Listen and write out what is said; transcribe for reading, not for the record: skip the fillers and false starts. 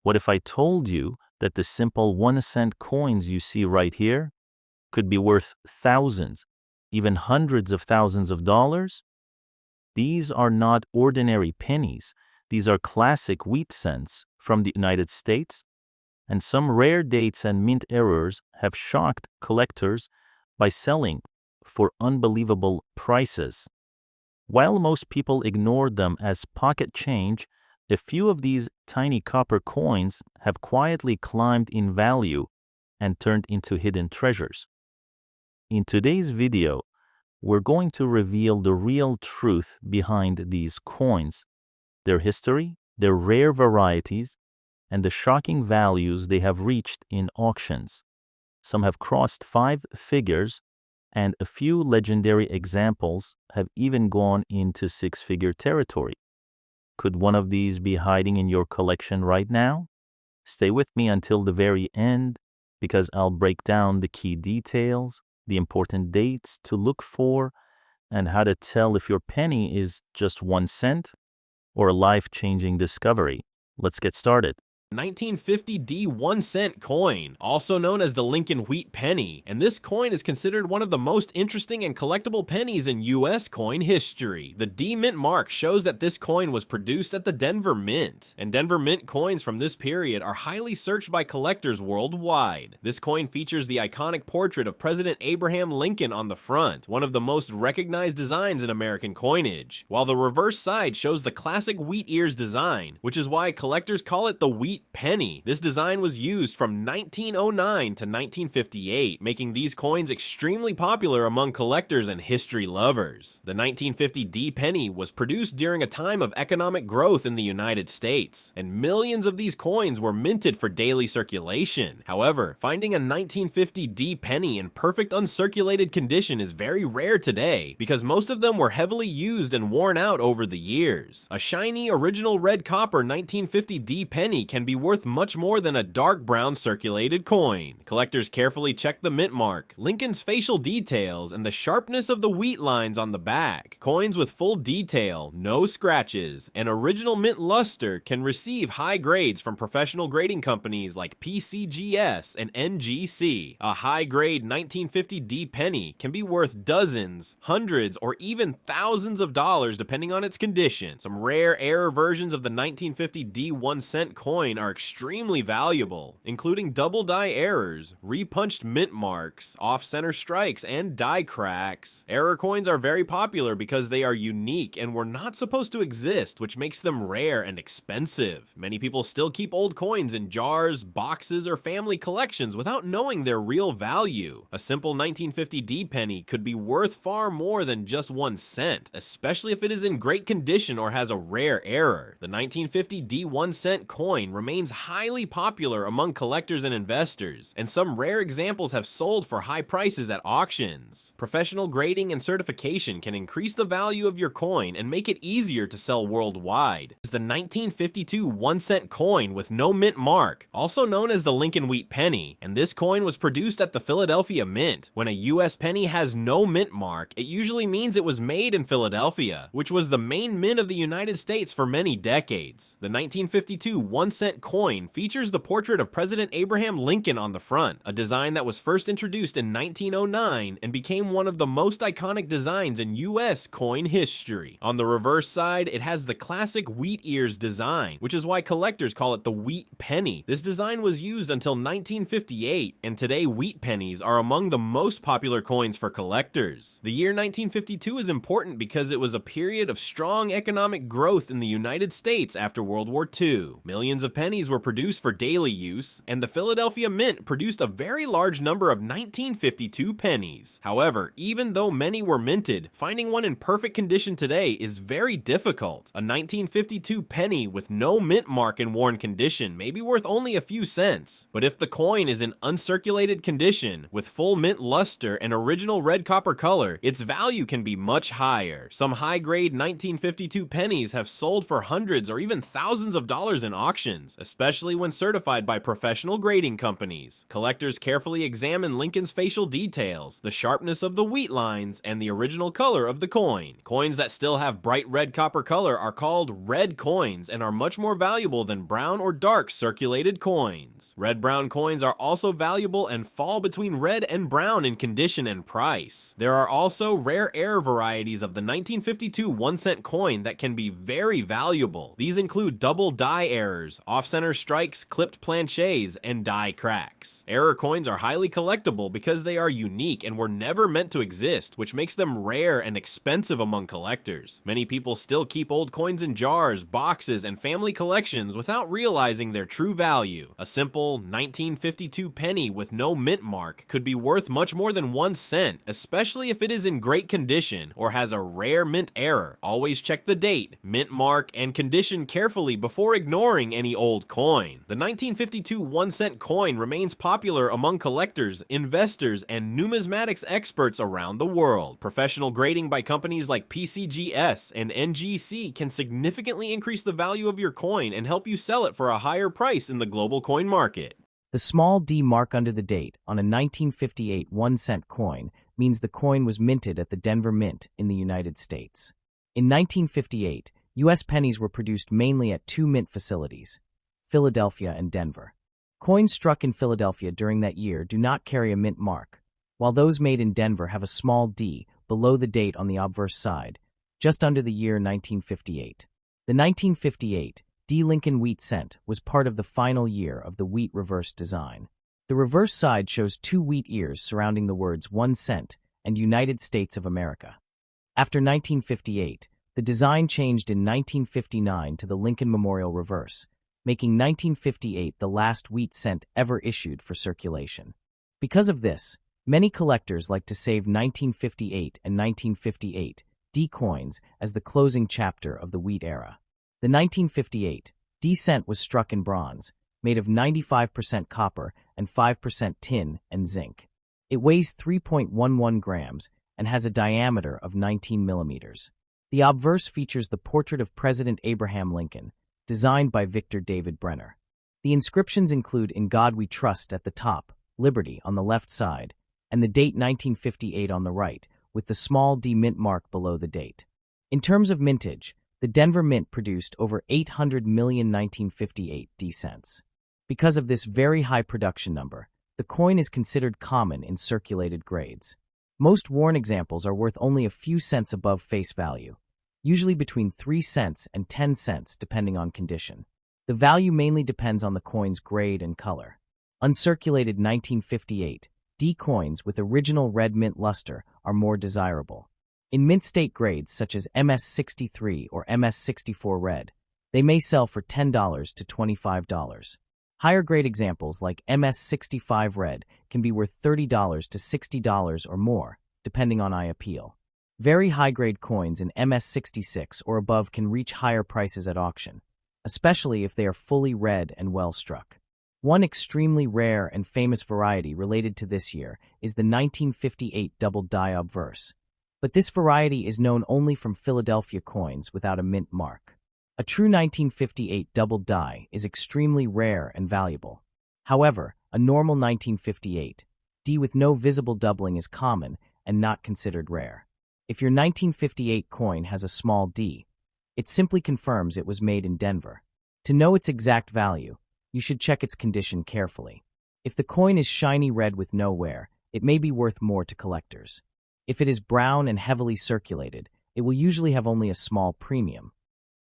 What if I told you that the simple 1-cent coins you see right here could be worth thousands, even hundreds of thousands of dollars? These are not ordinary pennies. These are classic wheat cents from the United States, and some rare dates and mint errors have shocked collectors by selling for unbelievable prices. While most people ignored them as pocket change, a few of these tiny copper coins have quietly climbed in value and turned into hidden treasures. In today's video, we're going to reveal the real truth behind these coins, their history, their rare varieties, and the shocking values they have reached in auctions. Some have crossed 5 figures, and a few legendary examples have even gone into 6-figure territory. Could one of these be hiding in your collection right now? Stay with me until the very end, because I'll break down the key details, the important dates to look for, and how to tell if your penny is just 1 cent or a life-changing discovery. Let's get started. 1950D 1-cent coin, also known as the Lincoln Wheat Penny, and this coin is considered one of the most interesting and collectible pennies in U.S. coin history. The D Mint mark shows that this coin was produced at the Denver Mint, and Denver Mint coins from this period are highly searched by collectors worldwide. This coin features the iconic portrait of President Abraham Lincoln on the front, one of the most recognized designs in American coinage, while the reverse side shows the classic wheat ears design, which is why collectors call it the Wheat Penny. This design was used from 1909 to 1958, making these coins extremely popular among collectors and history lovers. The 1950 D penny was produced during a time of economic growth in the United States, and millions of these coins were minted for daily circulation. However, finding a 1950 D penny in perfect uncirculated condition is very rare today, because most of them were heavily used and worn out over the years. A shiny original red copper 1950 D penny can be worth much more than a dark brown circulated coin. Collectors carefully check the mint mark, Lincoln's facial details, and the sharpness of the wheat lines on the back. Coins with full detail, no scratches, and original mint luster can receive high grades from professional grading companies like PCGS and NGC. A high-grade 1950 D penny can be worth dozens, hundreds, or even thousands of dollars depending on its condition. Some rare error versions of the 1950 D 1-cent coin are extremely valuable, including double die errors, repunched mint marks, off-center strikes, and die cracks. Error coins are very popular because they are unique and were not supposed to exist, which makes them rare and expensive. Many people still keep old coins in jars, boxes, or family collections without knowing their real value. A simple 1950 D penny could be worth far more than just 1 cent, especially if it is in great condition or has a rare error. The 1950 D 1-cent coin remains highly popular among collectors and investors, and some rare examples have sold for high prices at auctions. Professional grading and certification can increase the value of your coin and make it easier to sell worldwide. The 1952 1-cent coin with no mint mark, also known as the Lincoln Wheat Penny, and this coin was produced at the Philadelphia Mint. When a U.S. penny has no mint mark, it usually means it was made in Philadelphia, which was the main mint of the United States for many decades. The 1952 1-cent coin features the portrait of President Abraham Lincoln on the front, a design that was first introduced in 1909 and became one of the most iconic designs in U.S. coin history. On the reverse side, it has the classic wheat ears design, which is why collectors call it the Wheat Penny. This design was used until 1958, and today wheat pennies are among the most popular coins for collectors. The year 1952 is important because it was a period of strong economic growth in the United States after World War II. Millions of pennies were produced for daily use, and the Philadelphia Mint produced a very large number of 1952 pennies. However, even though many were minted, finding one in perfect condition today is very difficult. A 1952 penny with no mint mark in worn condition may be worth only a few cents, but if the coin is in uncirculated condition, with full mint luster and original red copper color, its value can be much higher. Some high-grade 1952 pennies have sold for hundreds or even thousands of dollars in auctions. coins, especially when certified by professional grading companies. Collectors carefully examine Lincoln's facial details, the sharpness of the wheat lines, and the original color of the coin. Coins that still have bright red copper color are called red coins and are much more valuable than brown or dark circulated coins. Red-brown coins are also valuable and fall between red and brown in condition and price. There are also rare air varieties of the 1952 1-cent coin that can be very valuable. These include double die errors, off-center strikes, clipped planchets, and die cracks. Error coins are highly collectible because they are unique and were never meant to exist, which makes them rare and expensive among collectors. Many people still keep old coins in jars, boxes, and family collections without realizing their true value. A simple 1952 penny with no mint mark could be worth much more than 1 cent, especially if it is in great condition or has a rare mint error. Always check the date, mint mark, and condition carefully before ignoring any old coin. The 1952 1-cent coin remains popular among collectors, investors, and numismatics experts around the world. Professional grading by companies like PCGS and NGC can significantly increase the value of your coin and help you sell it for a higher price in the global coin market. The small d mark under the date on a 1958 1-cent coin means the coin was minted at the Denver Mint in the United States. In 1958, U.S. pennies were produced mainly at two mint facilities, Philadelphia and Denver. Coins struck in Philadelphia during that year do not carry a mint mark, while those made in Denver have a small d below the date on the obverse side, just under the year 1958. The 1958 D Lincoln Wheat Cent was part of the final year of the wheat reverse design. The reverse side shows two wheat ears surrounding the words 1 cent and United States of America. After 1958, the design changed in 1959 to the Lincoln Memorial reverse, making 1958 the last wheat cent ever issued for circulation. Because of this, many collectors like to save 1958 and 1958 D coins as the closing chapter of the wheat era. The 1958 D cent was struck in bronze, made of 95% copper and 5% tin and zinc. It weighs 3.11 grams and has a diameter of 19 millimeters. The obverse features the portrait of President Abraham Lincoln, designed by Victor David Brenner. The inscriptions include "In God We Trust" at the top, Liberty on the left side, and the date 1958 on the right, with the small d mint mark below the date. In terms of mintage, the Denver Mint produced over 800 million 1958 D cents. Because of this very high production number, the coin is considered common in circulated grades. Most worn examples are worth only a few cents above face value, usually between 3 cents and 10 cents depending on condition. The value mainly depends on the coin's grade and color. Uncirculated 1958 D coins with original red mint luster are more desirable. In mint state grades such as MS63 or MS64 red, they may sell for $10 to $25. Higher grade examples like MS65 red can be worth $30 to $60 or more, depending on eye appeal. Very high grade coins in MS66 or above can reach higher prices at auction, especially if they are fully red and well struck. One extremely rare and famous variety related to this year is the 1958 double die obverse. But this variety is known only from Philadelphia coins without a mint mark. A true 1958 double die is extremely rare and valuable. However, a normal 1958 D with no visible doubling is common and not considered rare. If your 1958 coin has a small d, it simply confirms it was made in Denver. To know its exact value, you should check its condition carefully. If the coin is shiny red with no wear, it may be worth more to collectors. If it is brown and heavily circulated, it will usually have only a small premium.